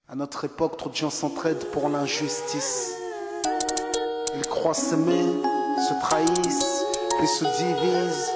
À notre époque, trop de gens s'entraident pour l'injustice. Ils croient s'aimer, se trahissent, puis se divisent.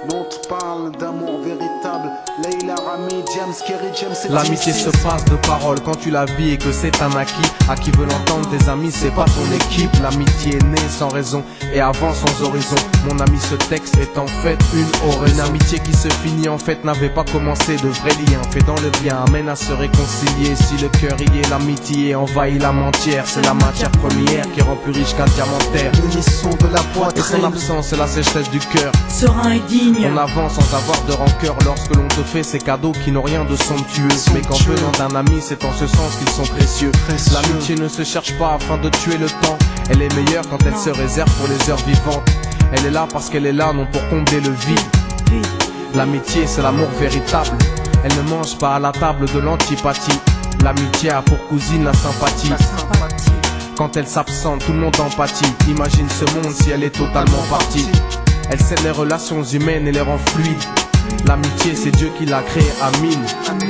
Nous on te parle d'amour véritable. Leila, Rami, James, Kerry, James et l'amitié se passe de paroles quand tu la vis et que c'est un acquis. À qui veut l'entendre, tes amis, c'est pas ton équipe. L'amitié est née sans raison et avant sans horizon. Mon ami, ce texte est en fait une oraison. Une amitié qui se finit en fait n'avait pas commencé. De vrais liens faits dans le bien amènent à se réconcilier. Si le cœur y est, l'amitié envahit la matière. C'est la matière première qui rend plus riche qu'un diamantaire. L'unisson de la Et son poitrine. absence, c'est la sécheresse du cœur. Serein et digne. On avance sans avoir de rancœur lorsque l'on te fait ces cadeaux qui n'ont rien de somptueux. Mais qu'en venant d'un ami, c'est en ce sens qu'ils sont précieux. L'amitié ne se cherche pas afin de tuer le temps. Elle est meilleure quand elle se réserve pour les heures vivantes. Elle est là parce qu'elle est là, non pour combler le vide. L'amitié, c'est l'amour véritable. Elle ne mange pas à la table de l'antipathie. L'amitié a pour cousine la sympathie. Quand elle s'absente, tout le monde empathie. Imagine ce monde si elle est totalement partie. Elle scelle les relations humaines et les rend fluides. L'amitié, c'est Dieu qui l'a créée, Amin.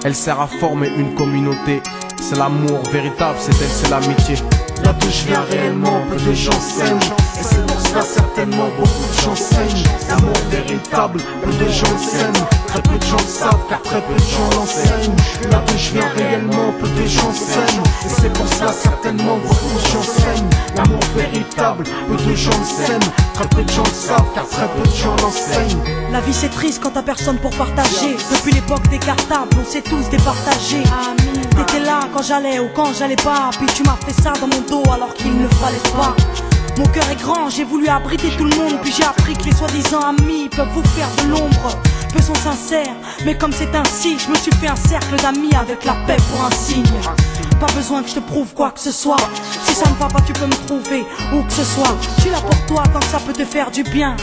Elle sert à former une communauté. C'est l'amour véritable, c'est elle, c'est l'amitié. Là d'où je viens réellement, peu de gens s'aiment. Et c'est pour cela certainement beaucoup de gens saignent. L'amour véritable, peu de gens s'aiment. Très peu de gens le savent car très peu de gens l'enseignent. Là d'où je viens réellement, peu de gens s'aiment. Et c'est pour cela certainement beaucoup de gens saignent. L'amour véritable, peu de gens le s'aiment. Très peu de gens le savent car très peu de gens l'enseignent. La vie c'est triste quand t'as personne pour partager. Depuis l'époque des cartables, on s'est tous départagés. T'étais là quand j'allais ou quand j'allais pas. Puis tu m'as fait ça dans mon dos alors qu'il ne fallait pas. Mon cœur est grand, j'ai voulu abriter tout le monde. Puis j'ai appris que les soi-disant amis peuvent vous faire de l'ombre. Peu sont sincères, mais comme c'est ainsi, je me suis fait un cercle d'amis avec la paix pour un signe. Pas besoin que je te prouve quoi que ce soit. Si ça ne va pas, tu peux me trouver où que ce soit. Je suis là pour toi tant que ça peut te faire du bien.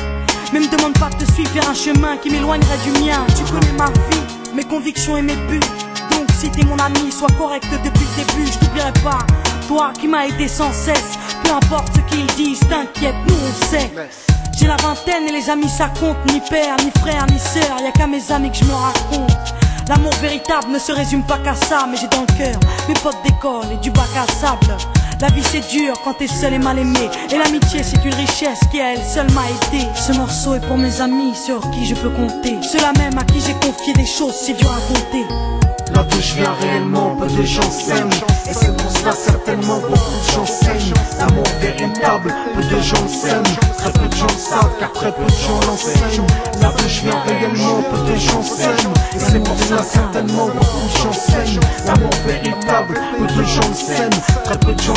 Mais me demande pas de te suivre vers un chemin qui m'éloignerait du mien. Tu connais ma vie, mes convictions et mes buts. Donc si t'es mon ami, sois correct depuis le début. Je t'oublierai pas, toi qui m'as aidé sans cesse. Peu importe ce qu'ils disent, t'inquiète, nous on sait. J'ai la vingtaine et les amis ça compte. Ni père, ni frère, ni sœur, y'a qu'à mes amis que je me raconte. L'amour véritable ne se résume pas qu'à ça. Mais j'ai dans le cœur mes potes d'école et du bac à sable. La vie c'est dur quand t'es seul et mal aimé. Et l'amitié c'est une richesse qui à elle seule m'a aidé. Ce morceau est pour mes amis sur qui je peux compter. Ceux-là même à qui j'ai confié des choses si dur à compter. Là d'où je viens réellement, peu de gens s'aiment. Et c'est pour cela certainement beaucoup de gens saignent. L'amour véritable, peu de gens s'aiment. Très peu de gens le savent car très peu de gens l'enseignent. Là d'où je viens réellement, peu de gens s'aiment. Et c'est pour cela certainement beaucoup de gens saignent. L'amour véritable, peu de gens s'aiment. Très peu de gens